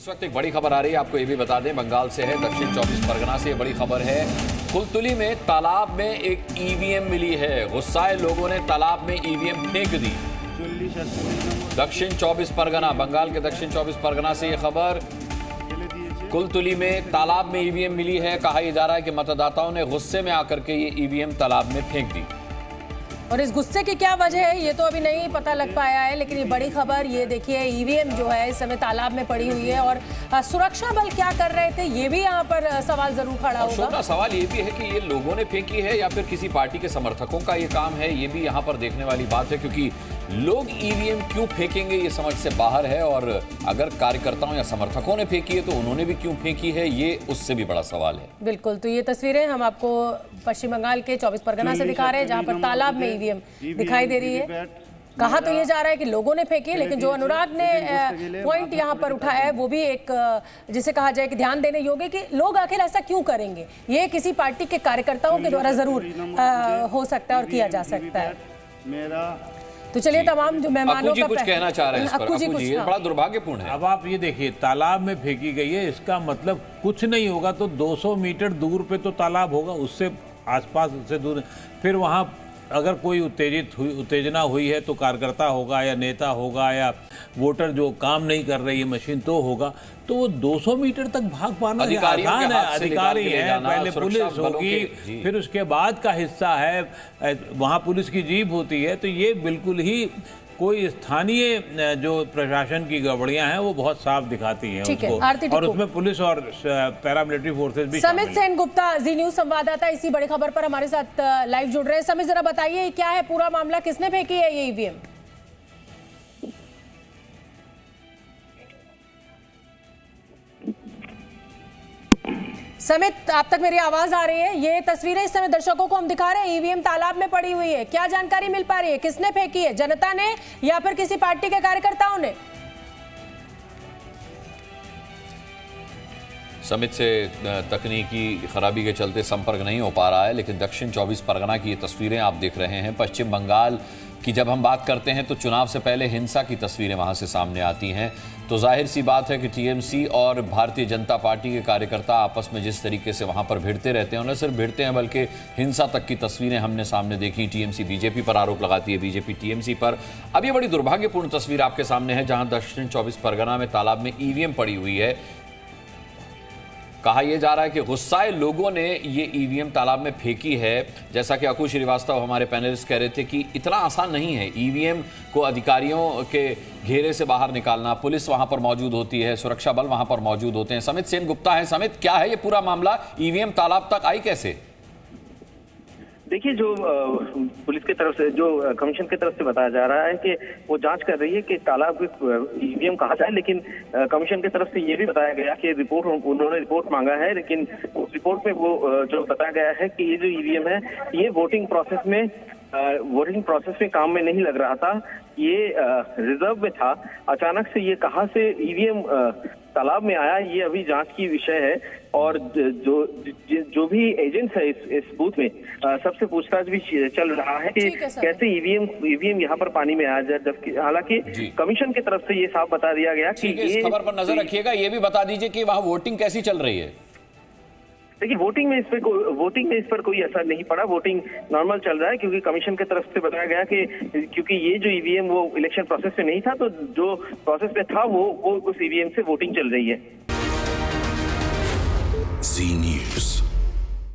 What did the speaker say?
इस वक्त एक बड़ी खबर आ रही है, आपको ये भी बता दें, बंगाल से है, दक्षिण 24 परगना से ये बड़ी खबर है। कुलतुली में तालाब में एक ईवीएम मिली है। गुस्साए लोगों ने तालाब में ईवीएम फेंक दी। दक्षिण 24 परगना, बंगाल के दक्षिण 24 परगना से ये खबर। कुलतुली में तालाब में ईवीएम मिली है। कहा यह जा रहा है कि मतदाताओं ने गुस्से में आकर के ये ईवीएम तालाब में फेंक दी। और इस गुस्से की क्या वजह है ये तो अभी नहीं पता लग पाया है, लेकिन ये बड़ी खबर, ये देखिए ईवीएम जो है इस समय तालाब में पड़ी हुई है। और सुरक्षा बल क्या कर रहे थे ये भी यहाँ पर सवाल जरूर खड़ा होगा। सवाल ये भी है कि ये लोगों ने फेंकी है या फिर किसी पार्टी के समर्थकों का ये काम है, ये भी यहाँ पर देखने वाली बात है, क्योंकि लोग ईवीएम क्यों फेंकेंगे ये समझ से बाहर है। और अगर कार्यकर्ताओं या समर्थकों ने फेंकी है तो उन्होंने भी क्यों फेंकी है, ये उससे भी बड़ा सवाल है। बिल्कुल, तो ये तस्वीरें हम आपको पश्चिम बंगाल के 24 परगना से दिखा रहे हैं, जहां पर तालाब में ईवीएम दिखाई दे रही है। कहा तो ये जा रहा है कि लोगों ने फेंकी, लेकिन जो अनुराग ने पॉइंट यहाँ पर उठाया है वो भी एक, जिसे कहा जाए कि ध्यान देने योग्य, कि लोग आखिर ऐसा क्यों करेंगे। ये किसी पार्टी के कार्यकर्ताओं के द्वारा जरूर हो सकता है और किया जा सकता है। तो चलिए, तमाम जो मेहमानों का कुछ कहना चाह रहे हैं इस पर। अक्कू जी, बड़ा दुर्भाग्यपूर्ण है। अब आप ये देखिए, तालाब में फेंकी गई है, इसका मतलब कुछ नहीं होगा तो 200 मीटर दूर पे तो तालाब होगा, उससे आसपास, उससे दूर। फिर वहाँ अगर कोई उत्तेजना हुई है तो कार्यकर्ता होगा या नेता होगा या वोटर जो काम नहीं कर रही है मशीन तो होगा, तो वो 200 मीटर तक भाग पाना आसान है। अधिकारी है, पहले पुलिस होगी, फिर उसके बाद का हिस्सा है, वहाँ पुलिस की जीप होती है। तो ये बिल्कुल ही कोई स्थानीय जो प्रशासन की गड़बड़ियां हैं वो बहुत साफ दिखाती हैं उसको, और उसमें पुलिस और पैरामिलिट्री फोर्सेस भी। समित सेन गुप्ता, जी न्यूज संवाददाता, इसी बड़ी खबर पर हमारे साथ लाइव जुड़ रहे हैं। समित, जरा बताइए क्या है पूरा मामला, किसने फेंकी है ये ईवीएम? समित, आप तक मेरी आवाज आ रही है? ये तस्वीरें इस समय दर्शकों को हम दिखा रहे हैं, ईवीएम तालाब में पड़ी हुई है। क्या जानकारी मिल पा रही है, किसने फेंकी है, जनता ने या फिर किसी पार्टी के कार्यकर्ताओं ने? समित से तकनीकी खराबी के चलते संपर्क नहीं हो पा रहा है, लेकिन दक्षिण 24 परगना की ये तस्वीरें आप देख रहे हैं। पश्चिम बंगाल की जब हम बात करते हैं तो चुनाव से पहले हिंसा की तस्वीरें वहां से सामने आती हैं। तो जाहिर सी बात है कि टीएमसी और भारतीय जनता पार्टी के कार्यकर्ता आपस में जिस तरीके से वहां पर भिड़ते रहते हैं, और न सिर्फ भिड़ते हैं बल्कि हिंसा तक की तस्वीरें हमने सामने देखी। टीएमसी बीजेपी पर आरोप लगाती है, बीजेपी टीएमसी पर। अब ये बड़ी दुर्भाग्यपूर्ण तस्वीर आपके सामने है, जहां दक्षिण 24 परगना में तालाब में ईवीएम पड़ी हुई है। कहा यह जा रहा है कि गुस्साए लोगों ने ये ईवीएम तालाब में फेंकी है। जैसा कि अक्कू श्रीवास्तव हमारे पैनलिस्ट कह रहे थे कि इतना आसान नहीं है ईवीएम को अधिकारियों के घेरे से बाहर निकालना। पुलिस वहां पर मौजूद होती है, सुरक्षा बल वहां पर मौजूद होते हैं। समित सेन गुप्ता है। समित, क्या है ये पूरा मामला, ईवीएम तालाब तक आई कैसे? देखिए, जो पुलिस की तरफ से, जो कमीशन की तरफ से बताया जा रहा है कि वो जांच कर रही है कि तालाब में ईवीएम कहाँ से है, लेकिन कमीशन की तरफ से ये भी बताया गया कि उन्होंने रिपोर्ट मांगा है, लेकिन उस रिपोर्ट में वो जो बताया गया है कि ये जो ईवीएम है ये वोटिंग प्रोसेस में काम में नहीं लग रहा था, ये रिजर्व में था। अचानक से ये कहाँ से ईवीएम तालाब में आया, ये अभी जांच की विषय है। और जो भी एजेंट्स है इस बूथ में, सबसे पूछताछ भी चल रहा है कि कैसे ईवीएम यहाँ पर पानी में आया जाए। जबकि हालांकि कमीशन की तरफ से ये साफ बता दिया गया कि इस खबर पर नजर रखिएगा। ये भी बता दीजिए कि वहाँ वोटिंग कैसी चल रही है? देखिए, वोटिंग में इस पर कोई असर नहीं पड़ा। वोटिंग नॉर्मल चल रहा है, क्योंकि कमीशन की तरफ से बताया गया कि क्योंकि ये जो ईवीएम वो इलेक्शन प्रोसेस में नहीं था, तो जो प्रोसेस में था वो उस ईवीएम से वोटिंग चल रही है। जी न्यूज।